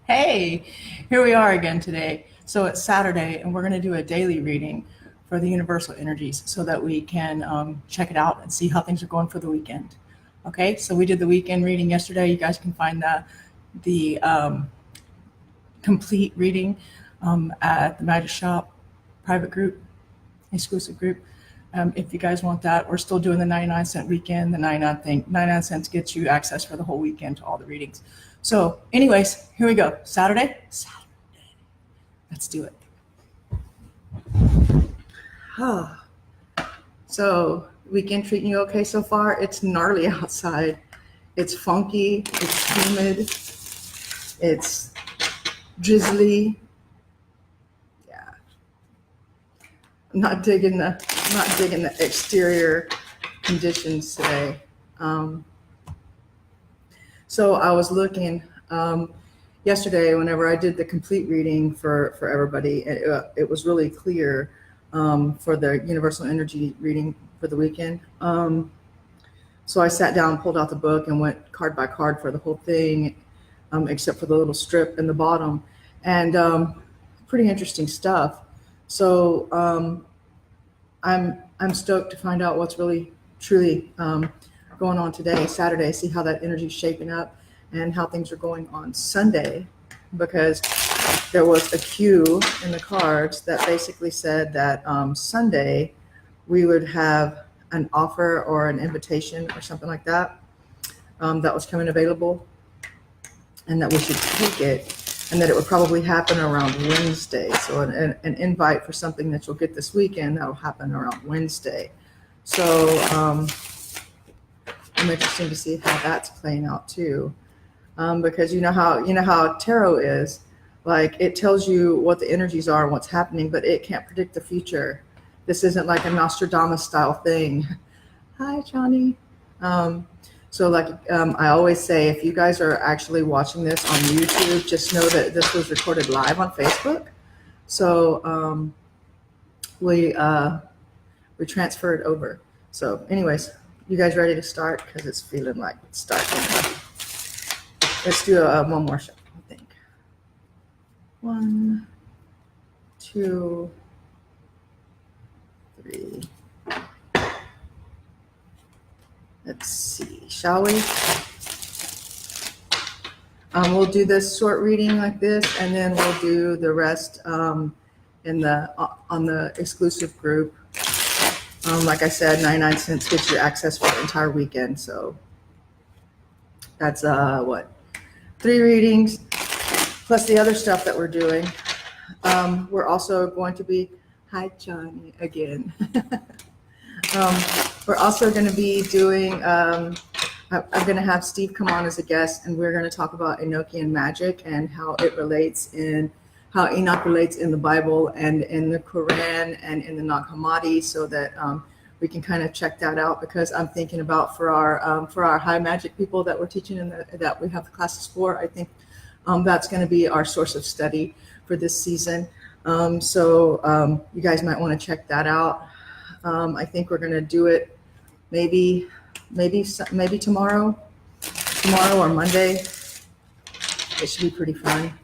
Hey, here we are again today. So it's Saturday, and we're going to do a daily reading for the universal energies so that we can check it out and see how things are going for the weekend. Okay, so we did the weekend reading yesterday. You guys can find the complete reading at the Magic Shop private group, exclusive group. If you guys want that, we're still doing the 99-cent weekend. The 99 cents gets you access for the whole weekend to all the readings. So anyways, here we go. Saturday. Let's do it. So weekend treating you okay so far? It's gnarly outside. It's funky. It's humid. It's drizzly. Yeah. I'm not digging the exterior conditions today. So I was looking yesterday whenever I did the complete reading for everybody. It was really clear for the universal energy reading for the weekend. So I sat down, pulled out the book, and went card by card for the whole thing, except for the little strip in the bottom, and pretty interesting stuff. So I'm stoked to find out what's really truly going on today, Saturday, see how that energy is shaping up and how things are going on Sunday, because there was a cue in the cards that basically said that Sunday we would have an offer or an invitation or something like that that was coming available, and that we should take it, and that it would probably happen around Wednesday. So an invite for something that you'll get this weekend that will happen around Wednesday. So I'm interested to see how that's playing out too, because you know how tarot is, like it tells you what the energies are and what's happening, but it can't predict the future. This isn't like a Nostradamus style thing. Hi, Johnny. So I always say, if you guys are actually watching this on YouTube, just know that this was recorded live on Facebook. So we transferred over. So anyways, you guys ready to start? Because it's feeling like it's starting. Let's do one more shuffle, I think. 1, 2, 3. Let's see, shall we? We'll do this short reading like this, and then we'll do the rest on the exclusive group. Like I said, 99 cents gets you access for the entire weekend. So that's 3 readings plus the other stuff that we're doing. We're also going to be, hi Johnny again. We're also going to be doing, I'm going to have Steve come on as a guest, and we're going to talk about Enochian magic and how it relates how Enoch relates in the Bible and in the Quran and in the Nag Hammadi, so that we can kind of check that out, because I'm thinking about for our high magic people that we're teaching that we have the classes for, I think that's going to be our source of study for this season. So you guys might want to check that out. I think we're going to do it maybe tomorrow or Monday. It should be pretty fun.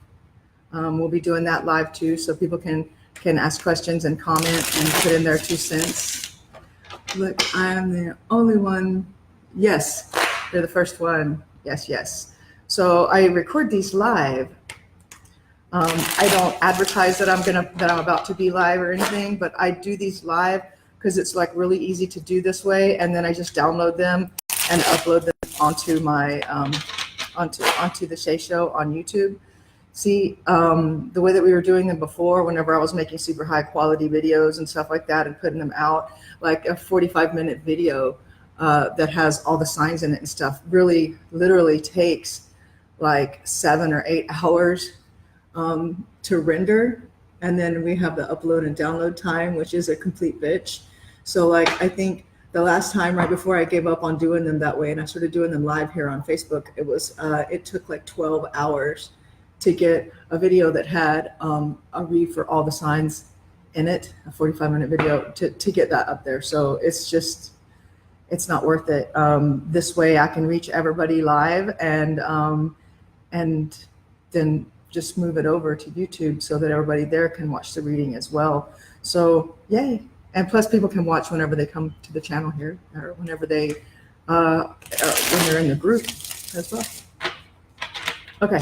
We'll be doing that live too, so people can ask questions and comment and put in their 2 cents. Look, I am the only one. Yes, you're the first one. Yes. So I record these live. I don't advertise that I'm about to be live or anything, but I do these live because it's like really easy to do this way, and then I just download them and upload them onto my onto the Shea Show on YouTube. See, the way that we were doing them before, whenever I was making super high quality videos and stuff like that and putting them out, like a 45-minute video that has all the signs in it and stuff, really literally takes like 7 or 8 hours to render. And then we have the upload and download time, which is a complete bitch. So like, I think the last time right before I gave up on doing them that way and I started doing them live here on Facebook, it took like 12 hours to get a video that had a read for all the signs in it, a 45-minute video to get that up there. So it's not worth it. This way I can reach everybody live and then just move it over to YouTube so that everybody there can watch the reading as well. So yay. And plus people can watch whenever they come to the channel here, or whenever they, when they're in the group as well. Okay.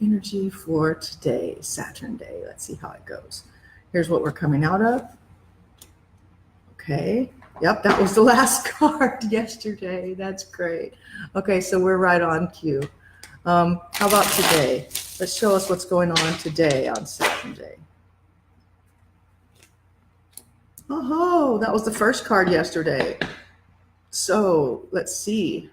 Energy for today, Saturn day. Let's see how it goes. Here's what we're coming out of. Okay. Yep, that was the last card yesterday. That's great. Okay, so we're right on cue. How about today? Let's show us what's going on today on Saturn day. Oh, that was the first card yesterday. So let's see.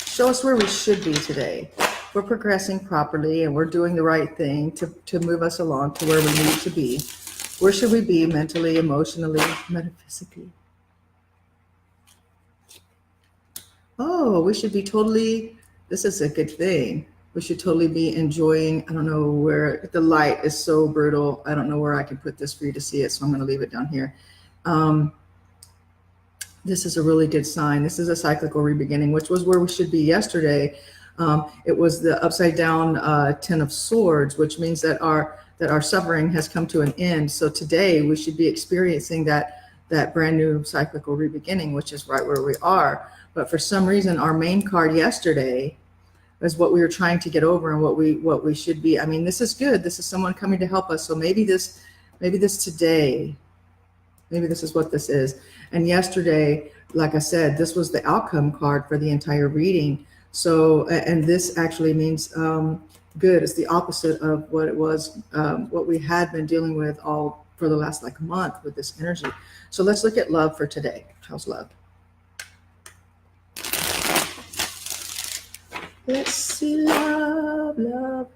Show us where we should be today. We're progressing properly and we're doing the right thing to move us along to where we need to be. Where should we be mentally, emotionally, metaphysically? Oh, we should be totally, this is a good thing. We should totally be enjoying, I don't know where, the light is so brutal. I don't know where I can put this for you to see it, so I'm going to leave it down here. This is a really good sign. This is a cyclical rebeginning, which was where we should be yesterday. It was the upside down 10 of Swords, which means that our suffering has come to an end. So today we should be experiencing that brand new cyclical rebeginning, which is right where we are. But for some reason, our main card yesterday is what we were trying to get over and what we should be. I mean, this is good. This is someone coming to help us. So maybe this today, maybe this is what this is. And yesterday, like I said, this was the outcome card for the entire reading. So, and this actually means good. It's the opposite of what it was, what we had been dealing with all for the last like month with this energy. So let's look at love for today. How's love? Let's see, love.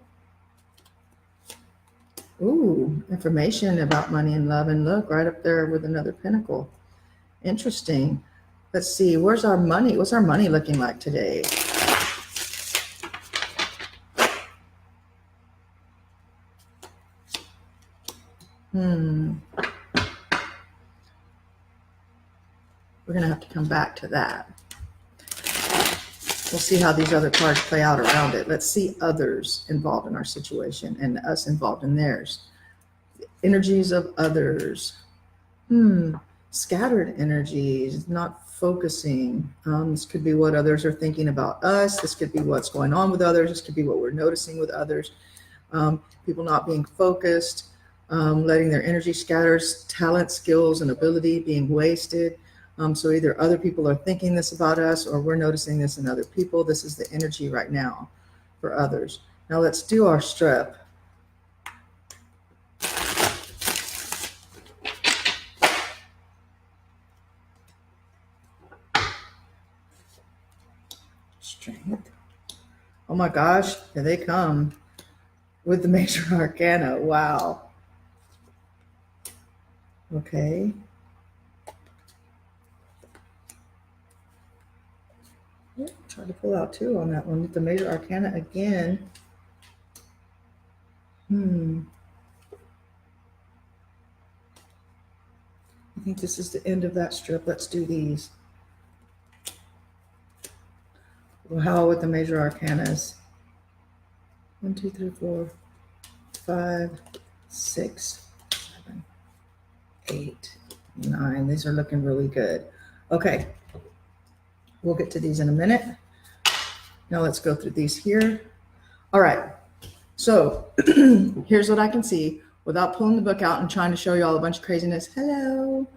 Ooh, information about money and love. And look, right up there with another pentacle. Interesting. Let's see, where's our money? What's our money looking like today? We're going to have to come back to that. We'll see how these other cards play out around it. Let's see others involved in our situation and us involved in theirs. The energies of others. Scattered energies, not focusing. This could be what others are thinking about us. This could be what's going on with others. This could be what we're noticing with others. People not being focused, letting their energy scatter, talent, skills, and ability being wasted. So either other people are thinking this about us or we're noticing this in other people. This is the energy right now for others. Now let's do our strip. Strength. Oh my gosh, here they come with the major arcana. Wow. Okay. Try to pull out two on that one with the major arcana again. I think this is the end of that strip. Let's do these. Well, how with the major arcanas? 1, 2, 3, 4, 5, 6, 7, 8, 9. These are looking really good. Okay. We'll get to these in a minute. Now let's go through these here. All right. So here's what I can see without pulling the book out and trying to show you all a bunch of craziness. Hello.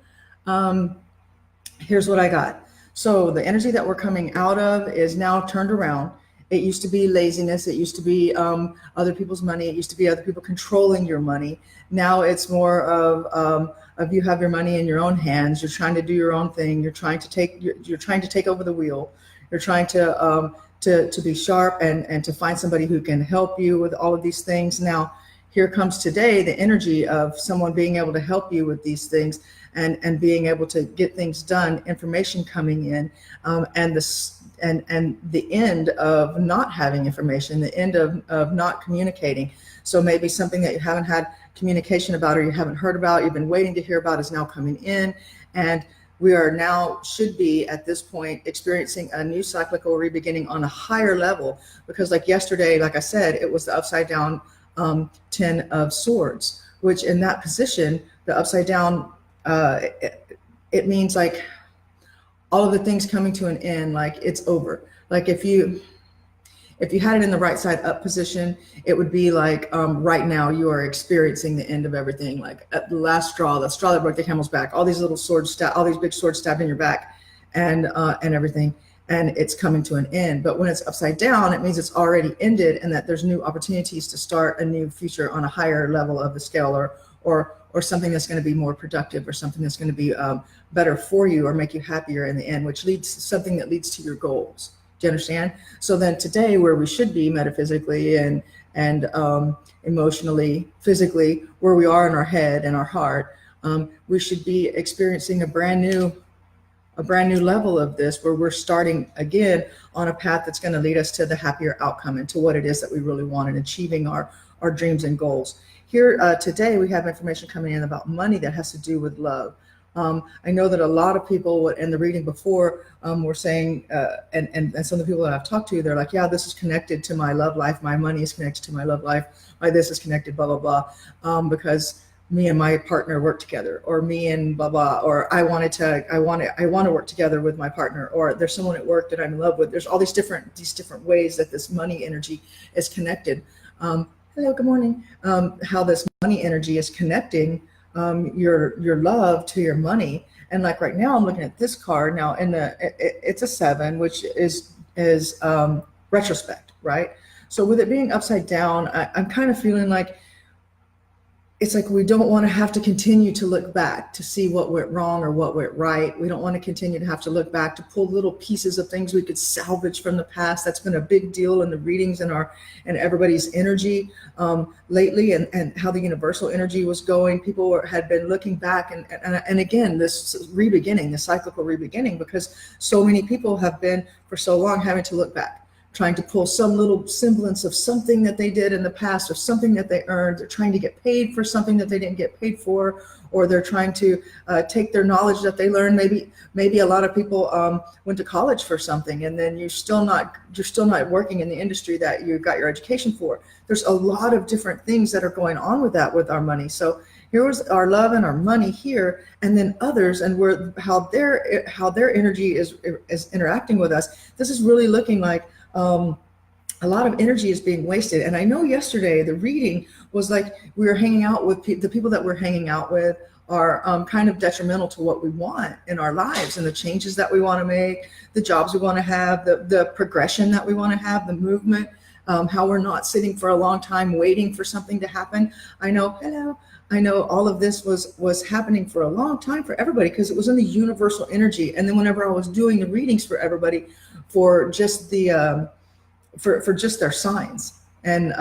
Here's what I got. So the energy that we're coming out of is now turned around. It used to be laziness. It used to be other people's money. It used to be other people controlling your money. Now it's more of you have your money in your own hands. You're trying to do your own thing. You're trying to take over the wheel. You're trying to be sharp and to find somebody who can help you with all of these things. Now, here comes today the energy of someone being able to help you with these things and being able to get things done, information coming in, and the end of not having information, the end of not communicating. So maybe something that you haven't had communication about or you haven't heard about, you've been waiting to hear about is now coming in. And we are now should be at this point experiencing a new cyclical rebeginning on a higher level, because like yesterday, like I said, it was the upside down 10 of swords, which in that position, the upside down, it means like all of the things coming to an end, like it's over. Like if you had it in the right side up position, it would be like right now you are experiencing the end of everything, like at the last straw, the straw that broke the camel's back, all these little swords, all these big swords stabbed in your back, and everything, and it's coming to an end. But when it's upside down, it means it's already ended, and that there's new opportunities to start a new future on a higher level of the scale, or something that's going to be more productive, or something that's going to be better for you, or make you happier in the end, which leads to something that leads to your goals. Do you understand? So then today, where we should be metaphysically and emotionally, physically, where we are in our head and our heart, we should be experiencing a brand new level of this, where we're starting again on a path that's going to lead us to the happier outcome and to what it is that we really want, and achieving our dreams and goals. Here today, we have information coming in about money that has to do with love. I know that a lot of people in the reading before were saying, and some of the people that I've talked to, they're like, yeah, this is connected to my love life. My money is connected to my love life. My this is connected, blah, blah, blah, because me and my partner work together, or me and blah, blah, or I want to work together with my partner, or there's someone at work that I'm in love with. There's all these different ways that this money energy is connected. Hello, good morning. How this money energy is connecting your love to your money. And like right now, I'm looking at this card now, and it's a 7, which is retrospect, right? So with it being upside down, I'm kind of feeling like it's like we don't want to have to continue to look back to see what went wrong or what went right. We don't want to continue to have to look back to pull little pieces of things we could salvage from the past. That's been a big deal in the readings and everybody's energy lately, and how the universal energy was going. People had been looking back, and again, this rebeginning, the cyclical rebeginning, because so many people have been for so long having to look back, trying to pull some little semblance of something that they did in the past, or something that they earned. They're trying to get paid for something that they didn't get paid for, or they're trying to take their knowledge that they learned. Maybe a lot of people went to college for something, and then you're still not working in the industry that you got your education for. There's a lot of different things that are going on with that, with our money. So here was our love and our money here, and then others, and how their energy is interacting with us. This is really looking like a lot of energy is being wasted. And I know yesterday the reading was like we were hanging out with the people that we're hanging out with are kind of detrimental to what we want in our lives, and the changes that we want to make, the jobs we want to have, the progression that we want to have, the movement, how we're not sitting for a long time waiting for something to happen. I know all of this was happening for a long time for everybody, because it was in the universal energy. And then whenever I was doing the readings for everybody, for just for just their signs, and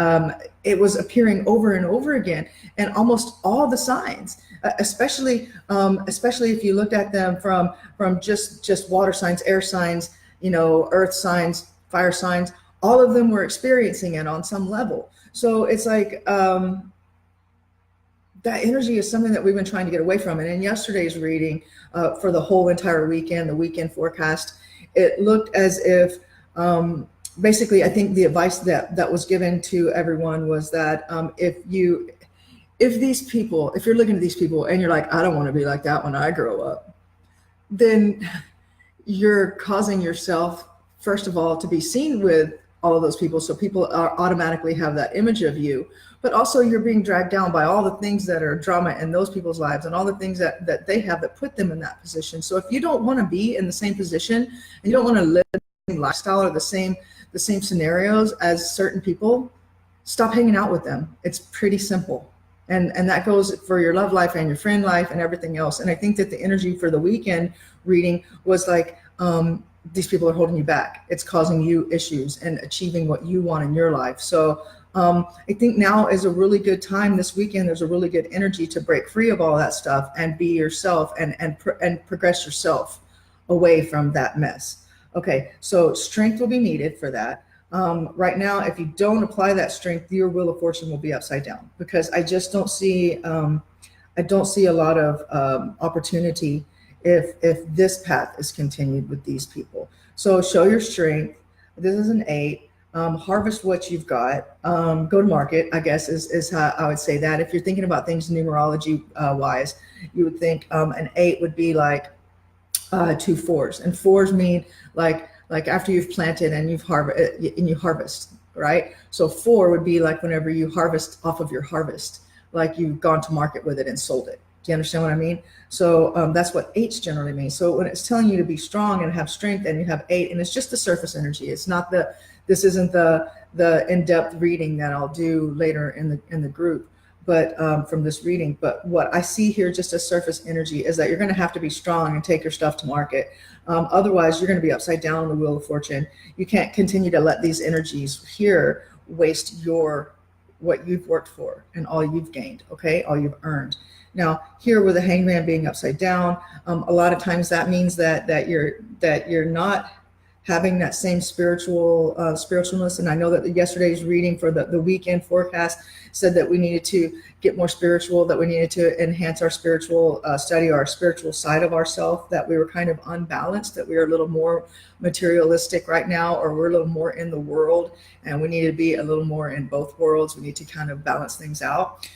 it was appearing over and over again, and almost all the signs, especially if you looked at them from just water signs, air signs, earth signs, fire signs, all of them were experiencing it on some level. So it's like that energy is something that we've been trying to get away from. And in yesterday's reading, for the whole entire weekend, the weekend forecast, it looked as if basically, I think the advice that was given to everyone was that if you're looking at these people and you're like, I don't want to be like that when I grow up, then you're causing yourself, first of all, to be seen with all of those people. So people automatically have that image of you, but also you're being dragged down by all the things that are drama in those people's lives, and all the things that they have that put them in that position. So if you don't want to be in the same position, and you don't want to live the same lifestyle or the same scenarios as certain people, stop hanging out with them. It's pretty simple. And that goes for your love life and your friend life and everything else. And I think that the energy for the weekend reading was like, these people are holding you back. It's causing you issues and achieving what you want in your life. So I think now is a really good time. This weekend, there's a really good energy to break free of all that stuff and be yourself and progress yourself away from that mess. Okay, so strength will be needed for that. Right now, if you don't apply that strength, your wheel of fortune will be upside down, because I just don't see, a lot of opportunity if this path is continued with these people. So show your strength. This is an 8. Harvest what you've got. Go to market, I guess, is how I would say that. If you're thinking about things numerology wise, you would think an 8 would be like 2 4s, and 4s mean like after you've planted and you harvest, right? So 4 would be like whenever you harvest off of your harvest, like you've gone to market with it and sold it. Do you understand what I mean? So that's what 8s generally mean. So when it's telling you to be strong and have strength, and you have 8, and it's just the surface energy. It's not this isn't the in-depth reading that I'll do later in the group, but from this reading. But what I see here, just as surface energy, is that you're going to have to be strong and take your stuff to market. Otherwise, you're going to be upside down on the wheel of fortune. You can't continue to let these energies here waste what you've worked for and all you've gained, okay, all you've earned. Now, here with the hangman being upside down, a lot of times that means that you're not having that same spiritualness. And I know that yesterday's reading for the weekend forecast said that we needed to get more spiritual, that we needed to enhance our spiritual study, our spiritual side of ourselves, that we were kind of unbalanced, that we are a little more materialistic right now, or we're a little more in the world, and we need to be a little more in both worlds. We need to kind of balance things out.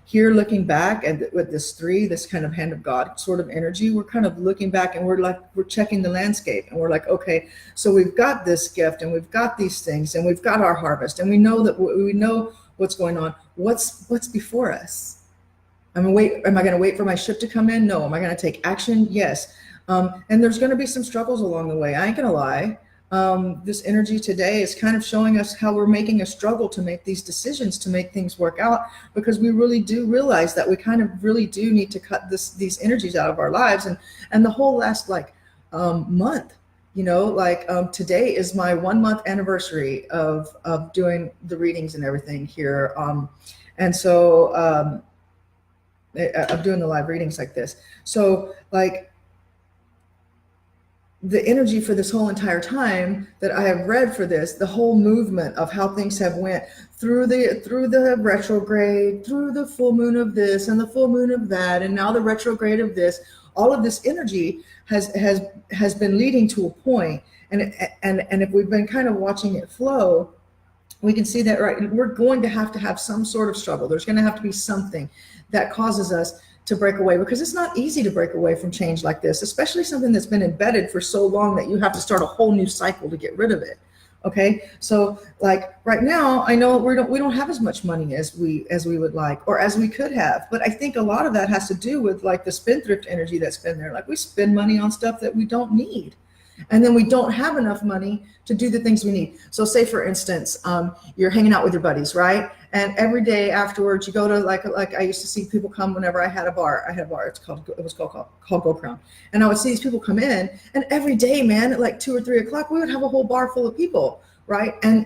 Here, looking back at with this 3, this kind of hand of God sort of energy, we're kind of looking back, and we're checking the landscape, and we're like, okay, so we've got this gift, and we've got these things, and we've got our harvest, and we know what's going on. What's before us? Am I going to wait for my ship to come in? No. Am I going to take action? Yes. And there's going to be some struggles along the way. I ain't going to lie. This energy today is kind of showing us how we're making a struggle to make these decisions, to make things work out, because we really do realize that we kind of really do need to cut these energies out of our lives. And the whole last month, today is my 1-month anniversary of doing the readings and everything here. And so of doing the live readings like this. So the energy for this whole entire time that I have read for this, the whole movement of how things have went through the retrograde, through the full moon of this and the full moon of that, and now the retrograde of this, all of this energy has been leading to a point. And if we've been kind of watching it flow, we can see that, right, we're going to have some sort of struggle. There's going to have to be something that causes us to break away, because it's not easy to break away from change like this, especially something that's been embedded for so long that you have to start a whole new cycle to get rid of it. Okay, so right now, I know we don't have as much money as we would like, or as we could have, but I think a lot of that has to do with the spendthrift energy that's been there. We spend money on stuff that we don't need, and then we don't have enough money to do the things we need. So say, for instance, you're hanging out with your buddies, right? And every day afterwards, you go to like I used to see people come whenever I had a bar. It was called Go Crown. And I would see these people come in, and every day, man, at 2 or 3 o'clock, we would have a whole bar full of people, right? And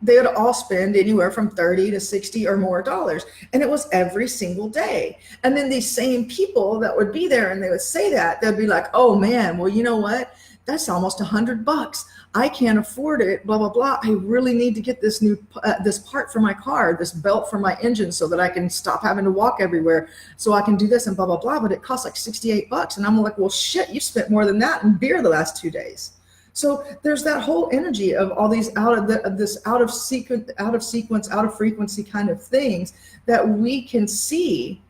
they would all spend anywhere from $30 to $60 or more dollars. And it was every single day. And then these same people that would be there, and they would say that, they'd be like, oh man, well, you know what? That's almost $100. I can't afford it, blah, blah, blah. I really need to get this new, this part for my car, this belt for my engine, so that I can stop having to walk everywhere, so I can do this and blah, blah, blah. But it costs $68. And I'm like, well, shit, you spent more than that in beer the last 2 days. So there's that whole energy of all these out of sequence, out of frequency kind of things that we can see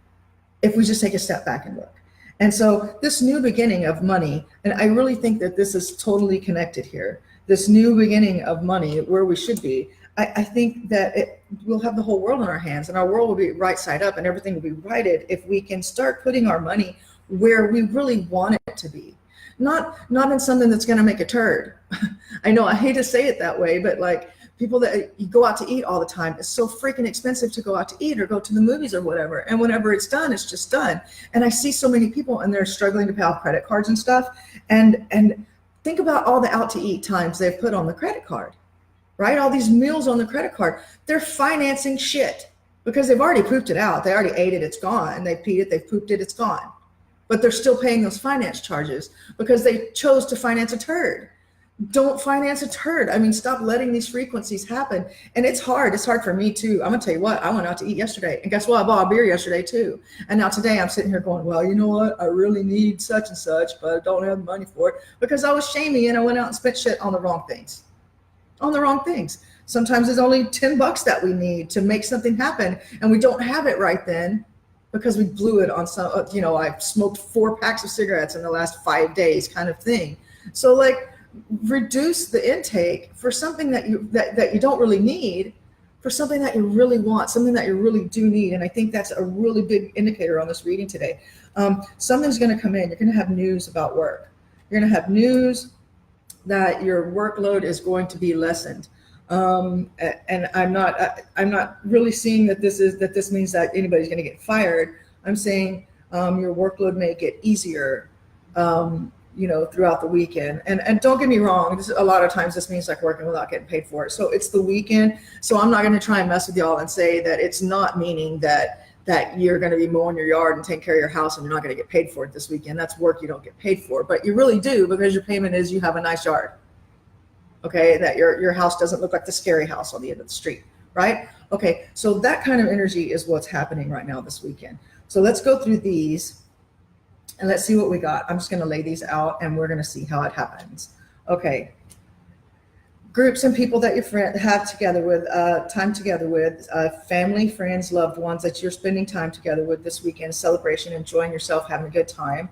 if we just take a step back and look. And so this new beginning of money, and I really think that this is totally connected here, this new beginning of money, where we should be, I think that we'll have the whole world in our hands, and our world will be right side up, and everything will be righted if we can start putting our money where we really want it to be. Not in something that's going to make a turd. I know I hate to say it that way, but people that you go out to eat all the time, it's so freaking expensive to go out to eat or go to the movies or whatever. And whenever it's done, it's just done. And I see so many people, and they're struggling to pay off credit cards and stuff. And think about all the out to eat times they've put on the credit card, right? All these meals on the credit card. They're financing shit because they've already pooped it out. They already ate it, it's gone. They've peed it, they've pooped it, it's gone. But they're still paying those finance charges because they chose to finance a turd. don't finance a turd. I mean, stop letting these frequencies happen. And it's hard. It's hard for me too. I'm gonna tell you what, I went out to eat yesterday, and guess what? I bought a beer yesterday too. And now today I'm sitting here going, well, you know what? I really need such and such, but I don't have money for it because I was shamey and I went out and spent shit on the wrong things. On the wrong things. Sometimes it's only $10 that we need to make something happen, and we don't have it right then because we blew it on some, I smoked 4 packs of cigarettes in the last 5 days kind of thing. So like, reduce the intake for something that you don't really need, for something that you really want, something that you really do need. And I think that's a really big indicator on this reading today. Something's going to come in. You're going to have news about work. You're going to have news that your workload is going to be lessened. And I'm not really seeing that this means that anybody's going to get fired. I'm saying your workload may get easier throughout the weekend. And don't get me wrong, a lot of times this means like working without getting paid for it. So it's the weekend. So I'm not going to try and mess with y'all and say that it's not meaning that you're going to be mowing your yard and taking care of your house and you're not going to get paid for it this weekend. That's work you don't get paid for, but you really do, because your payment is you have a nice yard. Okay, that your house doesn't look like the scary house on the end of the street, right? Okay, so that kind of energy is what's happening right now this weekend. So let's go through these and let's see what we got. I'm just going to lay these out and we're going to see how it happens. Okay. Groups and people that you have together with, time together with, family, friends, loved ones that you're spending time together with this weekend, celebration, enjoying yourself, having a good time.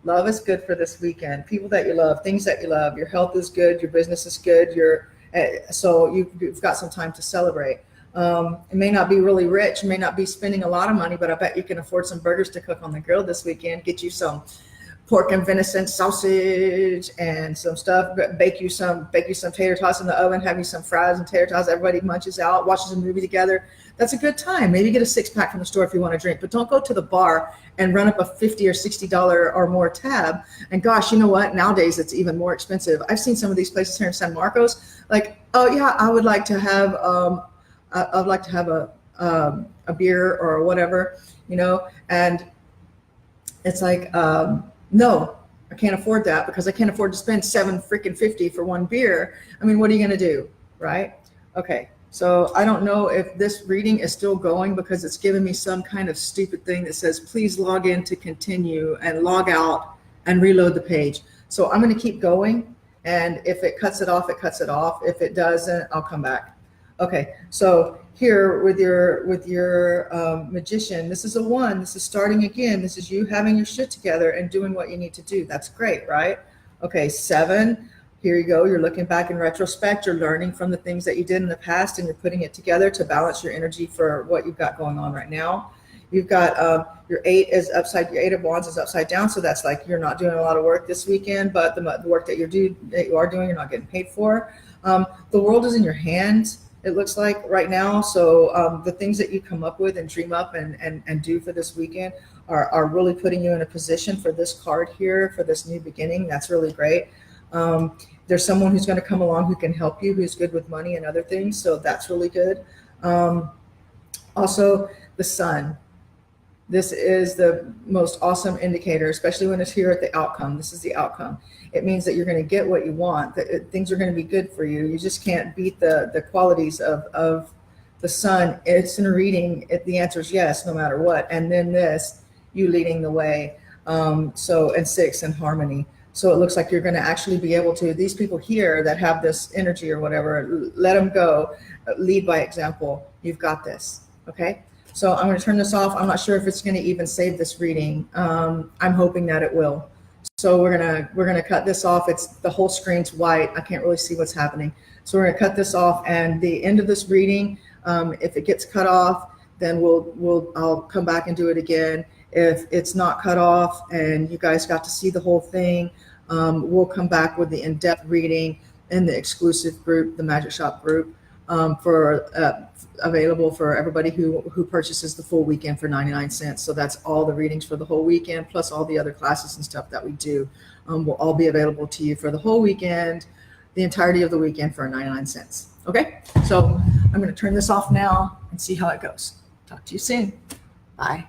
Love is good for this weekend. People that you love, things that you love, your health is good, your business is good, so you've got some time to celebrate. It may not be really rich, you may not be spending a lot of money, but I bet you can afford some burgers to cook on the grill this weekend. Get you some pork and venison sausage and some stuff, bake you some tater tots in the oven, have you some fries and tater tots, everybody munches out, watches a movie together. That's a good time. Maybe get a 6-pack from the store if you want to drink, but don't go to the bar and run up a $50 or $60 or more tab. And gosh, you know what? Nowadays it's even more expensive. I've seen some of these places here in San Marcos, like, oh yeah, I would like to have a beer or whatever, and it's like, no, I can't afford that because I can't afford to spend $7.50 for one beer. I mean, what are you going to do, right? Okay, so I don't know if this reading is still going because it's giving me some kind of stupid thing that says, please log in to continue and log out and reload the page. So I'm going to keep going. And if it cuts it off, it cuts it off. If it doesn't, I'll come back. Okay, so here with your magician, this is a 1. This is starting again. This is you having your shit together and doing what you need to do. That's great, right? Okay, 7. Here you go. You're looking back in retrospect. You're learning from the things that you did in the past, and you're putting it together to balance your energy for what you've got going on right now. You've got your 8 is upside. Your 8 of Wands is upside down, so that's like you're not doing a lot of work this weekend, but the work that you are doing, you're not getting paid for. The world is in your hands, it looks like right now. So the things that you come up with and dream up and do for this weekend are really putting you in a position for this card here, for this new beginning. That's really great. There's someone who's going to come along who can help you, who's good with money and other things. So that's really good. Also, the sun. This is the most awesome indicator, especially when it's here at the outcome. This is the outcome. It means that you're going to get what you want, that things are going to be good for you. You just can't beat the qualities of the sun. It's in a reading. The answer is yes, no matter what. And then this, you leading the way. And 6 in harmony. So it looks like you're going to actually be able to, these people here that have this energy or whatever, let them go, lead by example. You've got this. Okay. So I'm going to turn this off. I'm not sure if it's going to even save this reading. I'm hoping that it will. So we're gonna cut this off. It's the whole screen's white. I can't really see what's happening. So we're gonna cut this off. And the end of this reading, if it gets cut off, then I'll come back and do it again. If it's not cut off and you guys got to see the whole thing, we'll come back with the in-depth reading in the exclusive group, the Magic Shop group. Available for everybody who purchases the full weekend for 99 cents. So that's all the readings for the whole weekend, plus all the other classes and stuff that we do will all be available to you for the whole weekend, the entirety of the weekend for 99 cents. Okay, so I'm going to turn this off now and see how it goes. Talk to you soon. Bye.